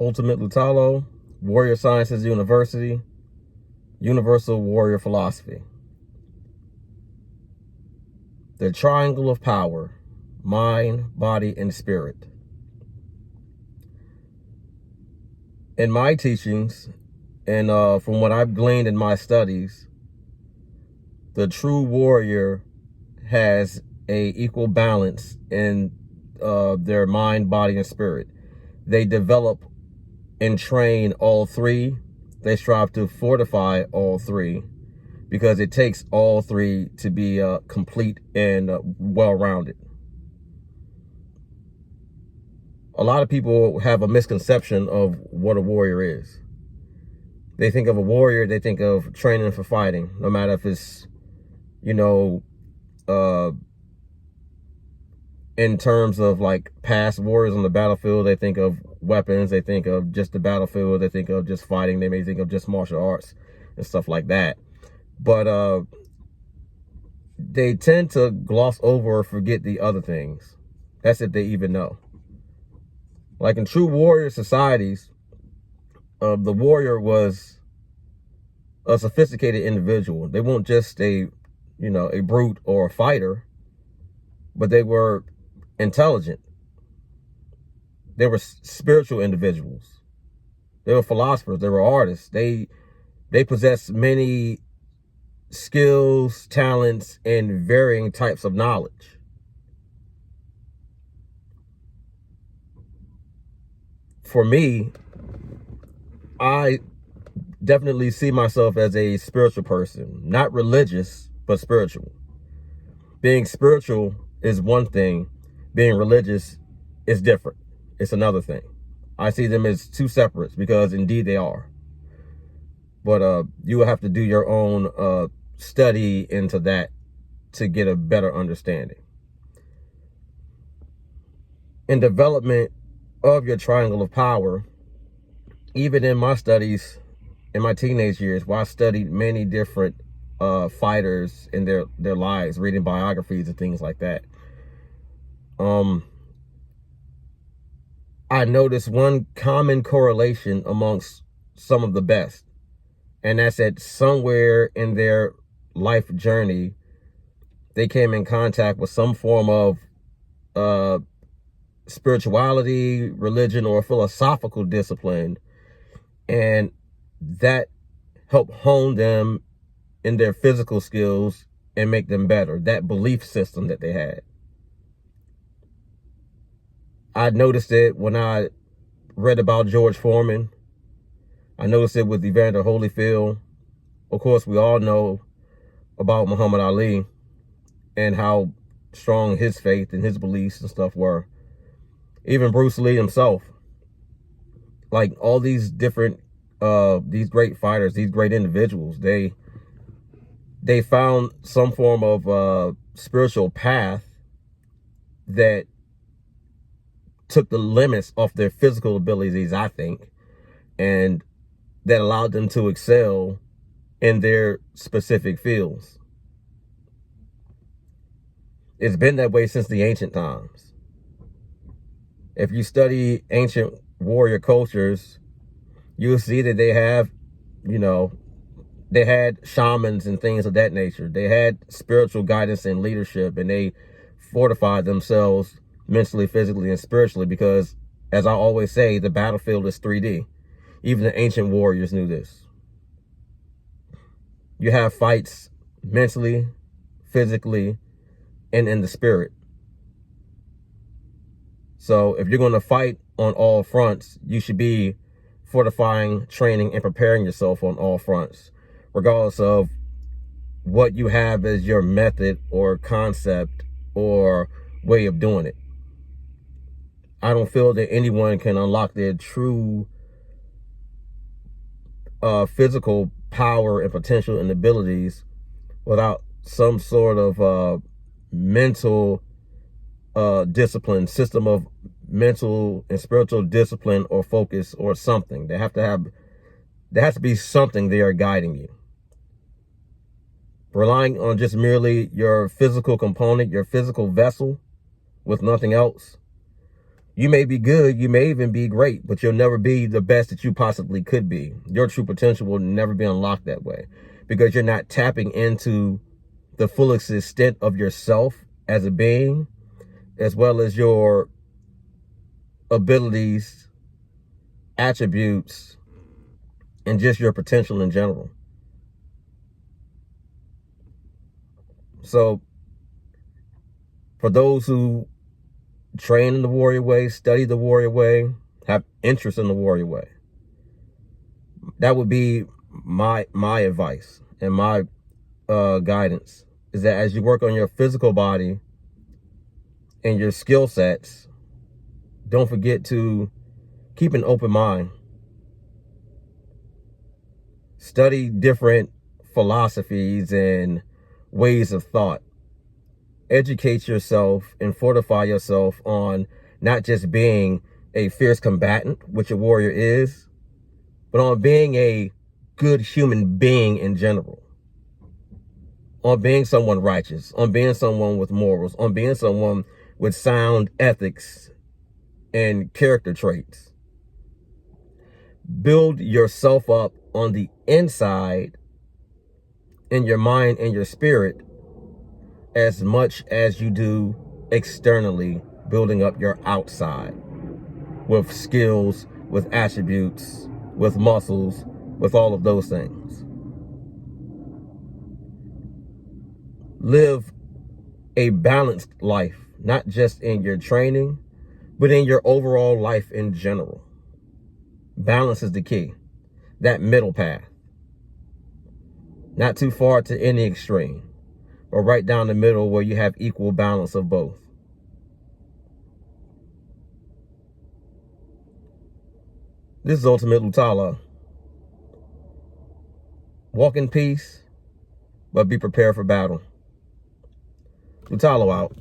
Ultimate Lutalo, Warrior Sciences University, Universal Warrior Philosophy. The triangle of power, mind, body, and spirit. In my teachings, and from what I've gleaned in my studies, the true warrior has a equal balance in their mind, body, and spirit. They develop and train all three. They strive to fortify all three because it takes all three to be complete and well-rounded. A lot of people have a misconception of what a warrior is. They think of a warrior, they think of training for fighting, no matter if it's, in terms of like past warriors on the battlefield. They think of weapons, they think of just the battlefield, they think of just fighting, they may think of just martial arts and stuff like that. But they tend to gloss over or forget the other things. That's if they even know. Like in true warrior societies, the warrior was a sophisticated individual. They weren't just a brute or a fighter, but they were intelligent. They were spiritual individuals. They were philosophers. They were artists. They possessed many skills, talents, and varying types of knowledge. For me, I definitely see myself as a spiritual person, not religious, but spiritual. Being spiritual is one thing. Being religious is different. It's another thing. I see them as two separates because indeed they are. But you will have to do your own study into that to get a better understanding. In development of your triangle of power, even in my studies, in my teenage years, where I studied many different fighters in their lives, reading biographies and things like that, I noticed one common correlation amongst some of the best, and that's that somewhere in their life journey, they came in contact with some form of spirituality, religion, or philosophical discipline, and that helped hone them in their physical skills and make them better. That belief system that they had. I noticed it when I read about George Foreman. I noticed it with Evander Holyfield. Of course, we all know about Muhammad Ali and how strong his faith and his beliefs and stuff were. Even Bruce Lee himself. Like all these different, these great fighters, these great individuals, they found some form of spiritual path that took the limits off their physical abilities, I think, and that allowed them to excel in their specific fields. It's been that way since the ancient times. If you study ancient warrior cultures, you'll see that they have, they had shamans and things of that nature. They had spiritual guidance and leadership, and they fortified themselves mentally, physically, and spiritually because, as I always say, the battlefield is 3D. Even the ancient warriors knew this. You have fights mentally, physically, and in the spirit. So if you're going to fight on all fronts, you should be fortifying, training, and preparing yourself on all fronts, regardless of what you have as your method or concept or way of doing it. I don't feel that anyone can unlock their true physical power and potential and abilities without some sort of mental discipline, system of mental and spiritual discipline or focus or something. There has to be something there guiding you. Relying on just merely your physical component, your physical vessel with nothing else, You may be good, you may even be great, but you'll never be the best that you possibly could be. Your true potential will never be unlocked that way because you're not tapping into the fullest extent of yourself as a being, as well as your abilities, attributes, and just your potential in general. So for those who train in the warrior way, study the warrior way, have interest in the warrior way, that would be my advice and my guidance, is that as you work on your physical body and your skill sets, don't forget to keep an open mind. Study different philosophies and ways of thought. Educate yourself and fortify yourself on not just being a fierce combatant, which a warrior is, but on being a good human being in general. On being someone righteous, on being someone with morals, on being someone with sound ethics and character traits. Build yourself up on the inside in your mind and your spirit as much as you do externally, building up your outside with skills, with attributes, with muscles, with all of those things. Live a balanced life, not just in your training, but in your overall life in general. Balance is the key. That middle path. Not too far to any extreme, but right down the middle where you have equal balance of both. This is Ultimate Lutalo. Walk in peace, but be prepared for battle. Lutalo out.